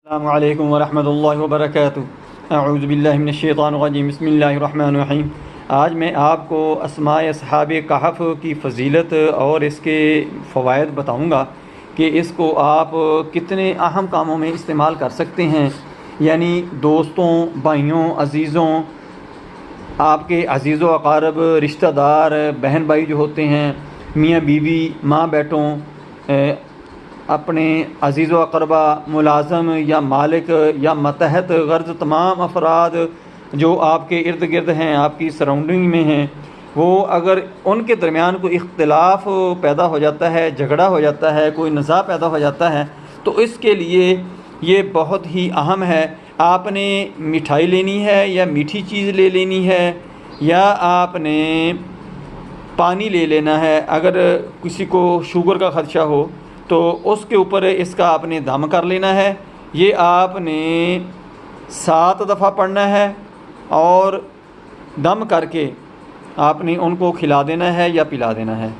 السلام علیکم ورحمۃ اللہ وبرکاتہ۔ اعوذ باللہ من الشیطان الرجیم، بسم اللہ الرحمن الرحیم۔ آج میں آپ کو اسماء اصحاب کہف کی فضیلت اور اس کے فوائد بتاؤں گا کہ اس کو آپ کتنے اہم کاموں میں استعمال کر سکتے ہیں، یعنی دوستوں، بھائیوں، عزیزوں، آپ کے عزیز و اقارب، رشتہ دار، بہن بھائی جو ہوتے ہیں، میاں بیوی، ماں بیٹوں، اپنے عزیز و اقربا، ملازم یا مالک یا ماتحت غرض تمام افراد جو آپ کے ارد گرد ہیں، آپ کی سراؤنڈنگ میں ہیں، وہ اگر ان کے درمیان کوئی اختلاف پیدا ہو جاتا ہے، جھگڑا ہو جاتا ہے، کوئی نزاع پیدا ہو جاتا ہے، تو اس کے لیے یہ بہت ہی اہم ہے۔ آپ نے مٹھائی لینی ہے یا میٹھی چیز لے لینی ہے، یا آپ نے پانی لے لینا ہے۔ اگر کسی کو شوگر کا خدشہ ہو تو اس کے اوپر اس کا آپ نے دم کر لینا ہے۔ یہ آپ نے 7 دفعہ پڑھنا ہے اور دم کر کے آپ نے ان کو کھلا دینا ہے یا پلا دینا ہے۔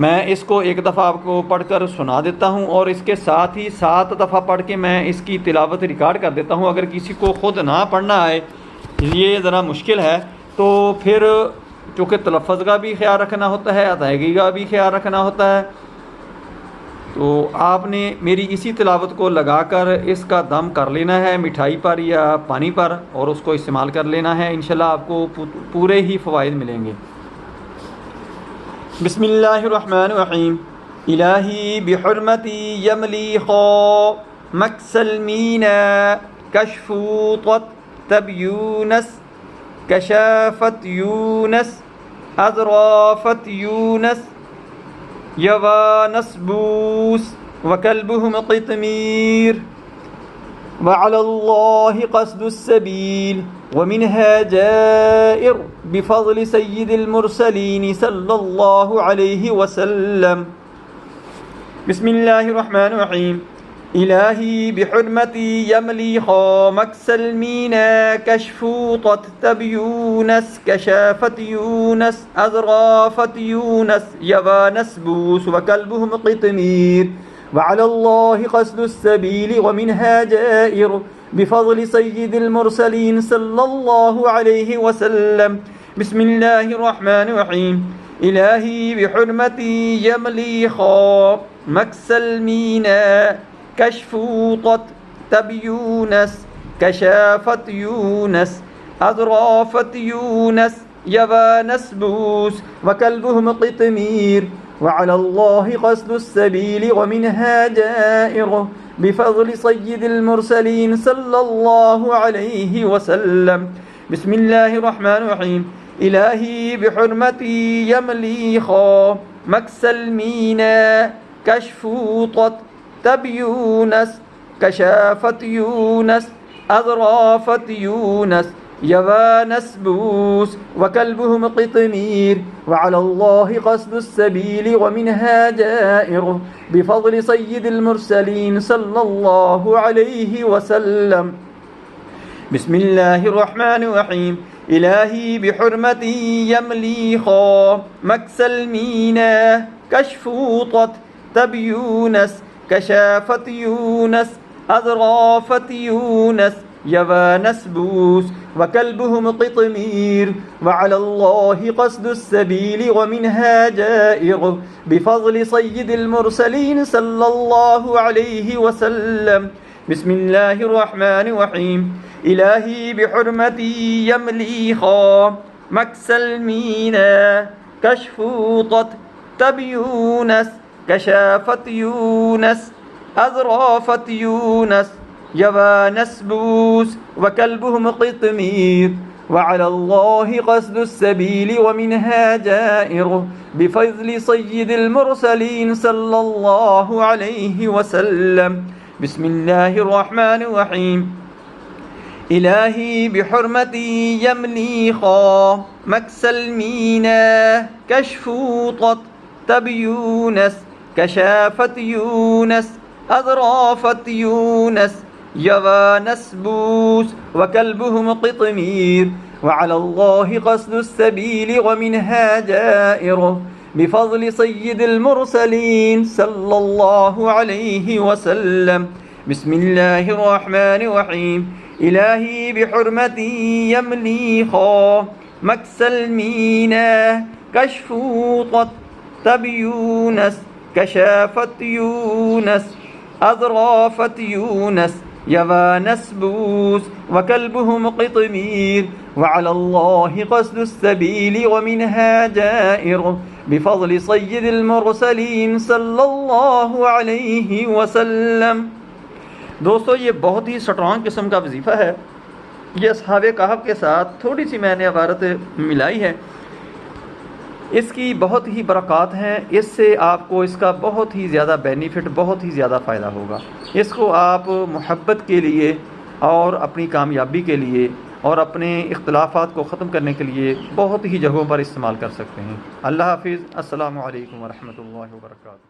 میں اس کو ایک دفعہ آپ کو پڑھ کر سنا دیتا ہوں اور اس کے ساتھ ہی 7 دفعہ پڑھ کے میں اس کی تلاوت ریکارڈ کر دیتا ہوں۔ اگر کسی کو خود نہ پڑھنا آئے، یہ ذرا مشکل ہے، تو پھر چونکہ تلفظ کا بھی خیال رکھنا ہوتا ہے، ادائیگی کا بھی خیال رکھنا ہوتا ہے، تو آپ نے میری اسی تلاوت کو لگا کر اس کا دم کر لینا ہے مٹھائی پر یا پانی پر، اور اس کو استعمال کر لینا ہے۔ انشاءاللہ آپ کو پورے ہی فوائد ملیں گے۔ بسم اللہ الرحمن الرحیم۔ الہی بحرمتی یملی خو مکسلمین کشف طت تب یونس کشافت یونس اذرافت یونس یوانسبوس وکلبهم قطمیر وعلى الله قصد السبيل ومنها جائر بفضل سيد المرسلين صلى الله عليه وسلم۔ بسم الله الرحمن الرحيم۔ إلهي بحرمتي يملي خامك سلمينا كشف طت يونس كشافت يونس أذرافت يونس يوانسبوس وكلبهم قطمير وعلى الله قصد السبيل ومنها جائر بفضل سيد المرسلين صلى الله عليه وسلم۔ بسم الله الرحمن الرحيم۔ إلهي بحرمتي يملي خامك سلمينا كشف طت يونس كشافت يونس أذرافت يونس يوانسبوس وكلبهم قطمير وعلى الله قصد السبيل ومنها جائر بفضل سيد المرسلين صلى الله عليه وسلم۔ بسم الله الرحمن الرحيم۔ إلهي بحرمتي يملي خامك سلمينا كشف طت يونس كشافت يونس أذرافت يونس يوانسبوس وكلبهم قطمير وعلى الله قصد السبيل ومنها جائر بفضل سيد المرسلين صلى الله عليه وسلم۔ بسم الله الرحمن الرحيم۔ إلهي بحرمتي يملي خامك سلمينا كشف طت يونس كشافت يونس أذرافت يونس يوانسبوس وكلبهم قطمير وعلى الله قصد السبيل ومنها جائر بفضل سيد المرسلين صلى الله عليه وسلم۔ بسم الله الرحمن الرحيم۔ إلهي بحرمتي يملي خامك سلمينا كشف طت يونس كشافت يونس أذرافت يونس يوانسبوس وكلبهم قطمير وعلى الله قصد السبيل ومنها جائر بفضل سيد المرسلين صلى الله عليه وسلم۔ بسم الله الرحمن الرحيم۔ إلهي بحرمتي يملي خامك سلمينا كشف طت يونس كشافت يونس أذرافت يونس يوانسبوس وكلبهم قطمير وعلى الله قصد السبيل ومنها جائر بفضل سيد المرسلين صلى الله عليه وسلم۔ بسم اللہ الرحمن الرحیم الہی بحرمتی یملی خو مکسل مینہ کشفوطت تب یونس کشافت یونس اضرافت یونس یوانس بوس وکلبهم قطمیر وعلى الله قصد السبيل ومنها جائر بفضل سید المرسلین صلی اللہ علیہ وسلم۔ دوستو یہ بہت ہی سٹرانگ قسم کا وظیفہ ہے، یہ اصحاب کہف کے ساتھ تھوڑی سی میں نے عبارت ملائی ہے، اس کی بہت ہی برکات ہیں، اس سے آپ کو اس کا بہت ہی زیادہ بینیفٹ، بہت ہی زیادہ فائدہ ہوگا۔ اس کو آپ محبت کے لیے اور اپنی کامیابی کے لیے اور اپنے اختلافات کو ختم کرنے کے لیے بہت ہی جگہوں پر استعمال کر سکتے ہیں۔ اللہ حافظ، السلام علیکم ورحمۃ اللہ وبرکاتہ۔